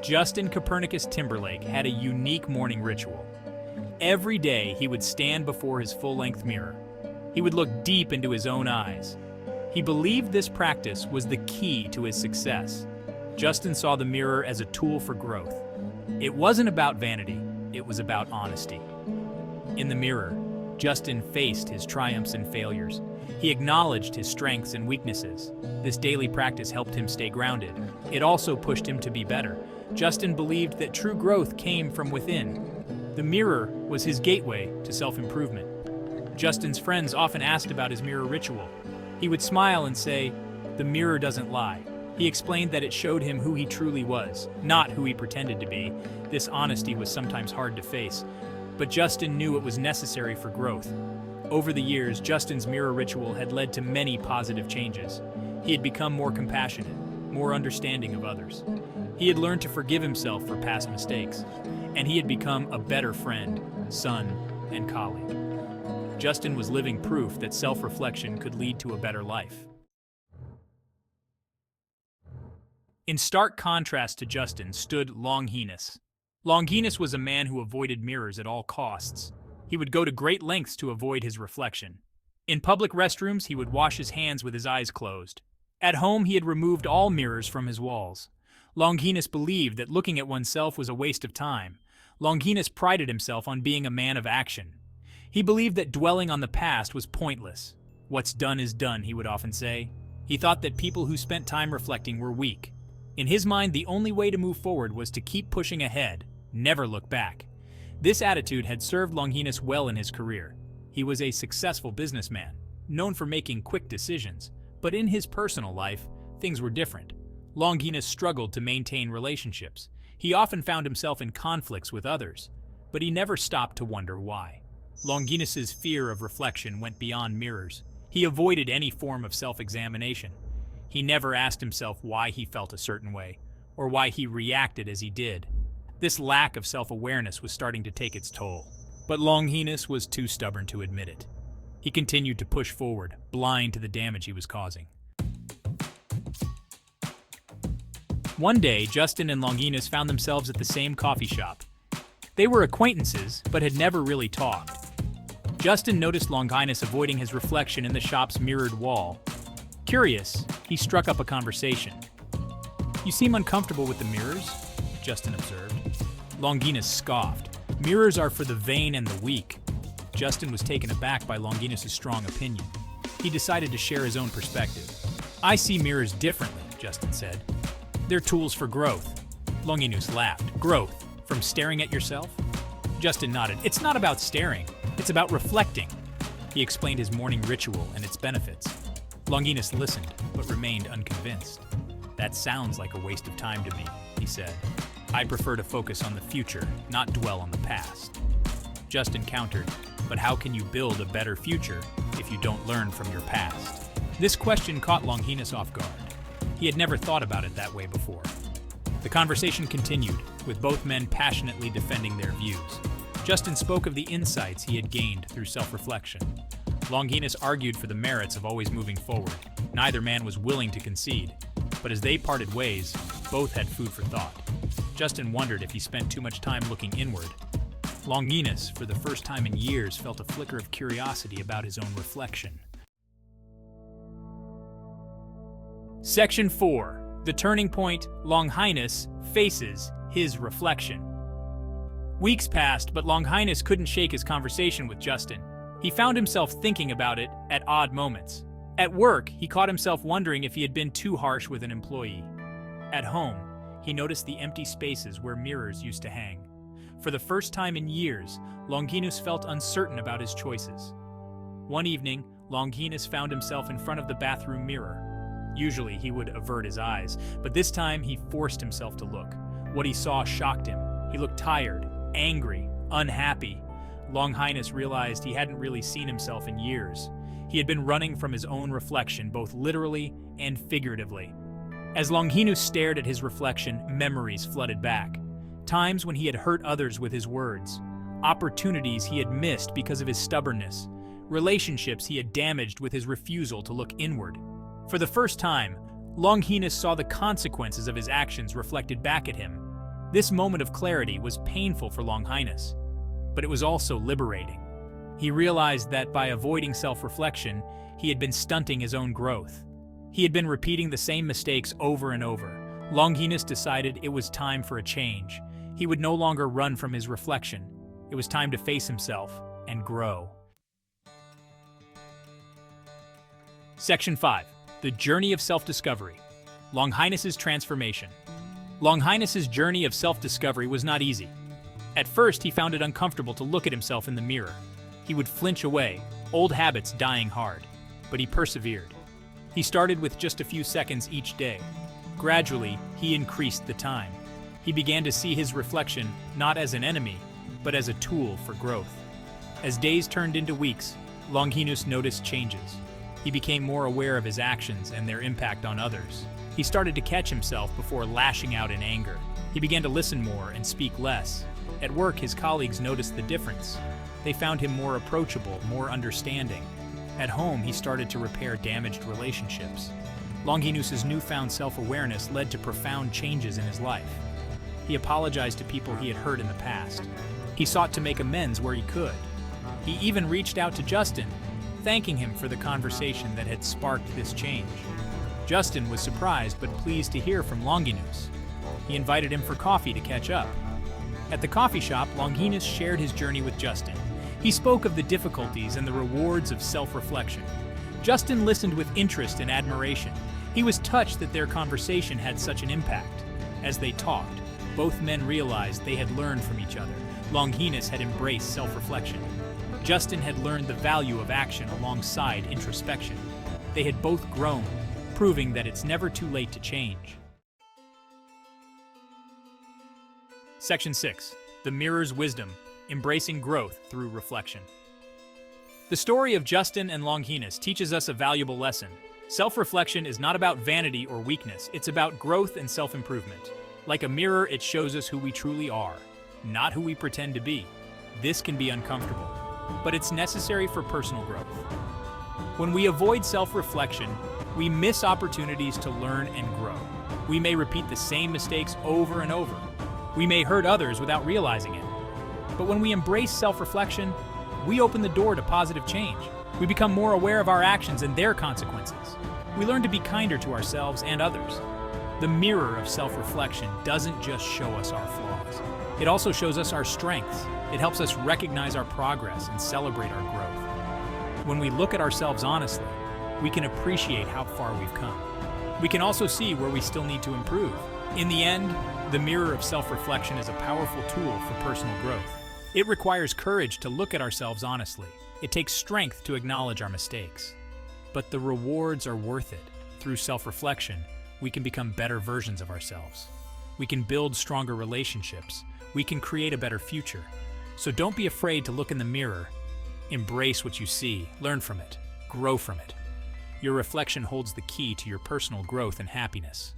Justin Copernicus Timberlake had a unique morning ritual. Every day, he would stand before his full-length mirror. He would look deep into his own eyes. He believed this practice was the key to his success. Justin saw the mirror as a tool for growth. It wasn't about vanity, it was about honesty. In the mirror, Justin faced his triumphs and failures. He acknowledged his strengths and weaknesses. This daily practice helped him stay grounded. It also pushed him to be better. Justin believed that true growth came from within. The mirror was his gateway to self-improvement. Justin's friends often asked about his mirror ritual. He would smile and say, "The mirror doesn't lie." He explained that it showed him who he truly was, not who he pretended to be. This honesty was sometimes hard to face, but Justin knew it was necessary for growth. Over the years, Justin's mirror ritual had led to many positive changes. He had become more compassionate, more understanding of others. He had learned to forgive himself for past mistakes, and he had become a better friend, son, and colleague. Justin was living proof that self-reflection could lead to a better life. In stark contrast to Justin stood Longinus. Longinus was a man who avoided mirrors at all costs. He would go to great lengths to avoid his reflection. In public restrooms, he would wash his hands with his eyes closed. At home, he had removed all mirrors from his walls. Longinus believed that looking at oneself was a waste of time. Longinus prided himself on being a man of action. He believed that dwelling on the past was pointless. "What's done is done," he would often say. He thought that people who spent time reflecting were weak. In his mind, the only way to move forward was to keep pushing ahead, never look back. This attitude had served Longinus well in his career. He was a successful businessman, known for making quick decisions, but in his personal life, things were different. Longinus struggled to maintain relationships. He often found himself in conflicts with others, but he never stopped to wonder why. Longinus's fear of reflection went beyond mirrors. He avoided any form of self-examination. He never asked himself why he felt a certain way, or why he reacted as he did. This lack of self-awareness was starting to take its toll, but Longinus was too stubborn to admit it. He continued to push forward, blind to the damage he was causing. One day, Justin and Longinus found themselves at the same coffee shop. They were acquaintances, but had never really talked. Justin noticed Longinus avoiding his reflection in the shop's mirrored wall. Curious, he struck up a conversation. "You seem uncomfortable with the mirrors?" Justin observed. Longinus scoffed. "Mirrors are for the vain and the weak." Justin was taken aback by Longinus' strong opinion. He decided to share his own perspective. "I see mirrors differently," Justin said. "They're tools for growth." Longinus laughed. "Growth? From staring at yourself?" Justin nodded. "It's not about staring. It's about reflecting." He explained his morning ritual and its benefits. Longinus listened, but remained unconvinced. "That sounds like a waste of time to me," he said. "I prefer to focus on the future, not dwell on the past." Justin countered, "But how can you build a better future if you don't learn from your past?" This question caught Longinus off guard. He had never thought about it that way before. The conversation continued, with both men passionately defending their views. Justin spoke of the insights he had gained through self-reflection. Longinus argued for the merits of always moving forward. Neither man was willing to concede, but as they parted ways, both had food for thought. Justin wondered if he spent too much time looking inward. Longinus, for the first time in years, felt a flicker of curiosity about his own reflection. Section 4. The turning point. Longinus faces his reflection. Weeks passed, but Longinus couldn't shake his conversation with Justin. He found himself thinking about it at odd moments. At work, he caught himself wondering if he had been too harsh with an employee. At home, he noticed the empty spaces where mirrors used to hang. For the first time in years, Longinus felt uncertain about his choices. One evening, Longinus found himself in front of the bathroom mirror. Usually, he would avert his eyes, but this time he forced himself to look. What he saw shocked him. He looked tired, angry, unhappy. Longinus realized he hadn't really seen himself in years. He had been running from his own reflection, both literally and figuratively. As Longinus stared at his reflection, memories flooded back. Times when he had hurt others with his words. Opportunities he had missed because of his stubbornness. Relationships he had damaged with his refusal to look inward. For the first time, Longinus saw the consequences of his actions reflected back at him. This moment of clarity was painful for Longinus, but it was also liberating. He realized that by avoiding self-reflection, he had been stunting his own growth. He had been repeating the same mistakes over and over. Longinus decided it was time for a change. He would no longer run from his reflection. It was time to face himself and grow. Section 5. The Journey of Self-Discovery. Longinus's Transformation. Longinus's journey of self-discovery was not easy. At first, he found it uncomfortable to look at himself in the mirror. He would flinch away, old habits dying hard, but he persevered. He started with just a few seconds each day. Gradually, he increased the time. He began to see his reflection not as an enemy, but as a tool for growth. As days turned into weeks, Longinus noticed changes. He became more aware of his actions and their impact on others. He started to catch himself before lashing out in anger. He began to listen more and speak less. At work, his colleagues noticed the difference. They found him more approachable, more understanding. At home, he started to repair damaged relationships. Longinus's newfound self-awareness led to profound changes in his life. He apologized to people he had hurt in the past. He sought to make amends where he could. He even reached out to Justin, thanking him for the conversation that had sparked this change. Justin was surprised but pleased to hear from Longinus. He invited him for coffee to catch up. At the coffee shop, Longinus shared his journey with Justin. He spoke of the difficulties and the rewards of self-reflection. Justin listened with interest and admiration. He was touched that their conversation had such an impact. As they talked, both men realized they had learned from each other. Longinus had embraced self-reflection. Justin had learned the value of action alongside introspection. They had both grown, proving that it's never too late to change. Section 6. The Mirror's Wisdom. Embracing growth through reflection. The story of Justin and Longinus teaches us a valuable lesson. Self-reflection is not about vanity or weakness, it's about growth and self-improvement. Like a mirror, it shows us who we truly are, not who we pretend to be. This can be uncomfortable, but it's necessary for personal growth. When we avoid self-reflection, we miss opportunities to learn and grow. We may repeat the same mistakes over and over. We may hurt others without realizing it. But when we embrace self-reflection, we open the door to positive change. We become more aware of our actions and their consequences. We learn to be kinder to ourselves and others. The mirror of self-reflection doesn't just show us our flaws. It also shows us our strengths. It helps us recognize our progress and celebrate our growth. When we look at ourselves honestly, we can appreciate how far we've come. We can also see where we still need to improve. In the end, the mirror of self-reflection is a powerful tool for personal growth. It requires courage to look at ourselves honestly. It takes strength to acknowledge our mistakes. But the rewards are worth it. Through self-reflection, we can become better versions of ourselves. We can build stronger relationships. We can create a better future. So don't be afraid to look in the mirror. Embrace what you see, learn from it, grow from it. Your reflection holds the key to your personal growth and happiness.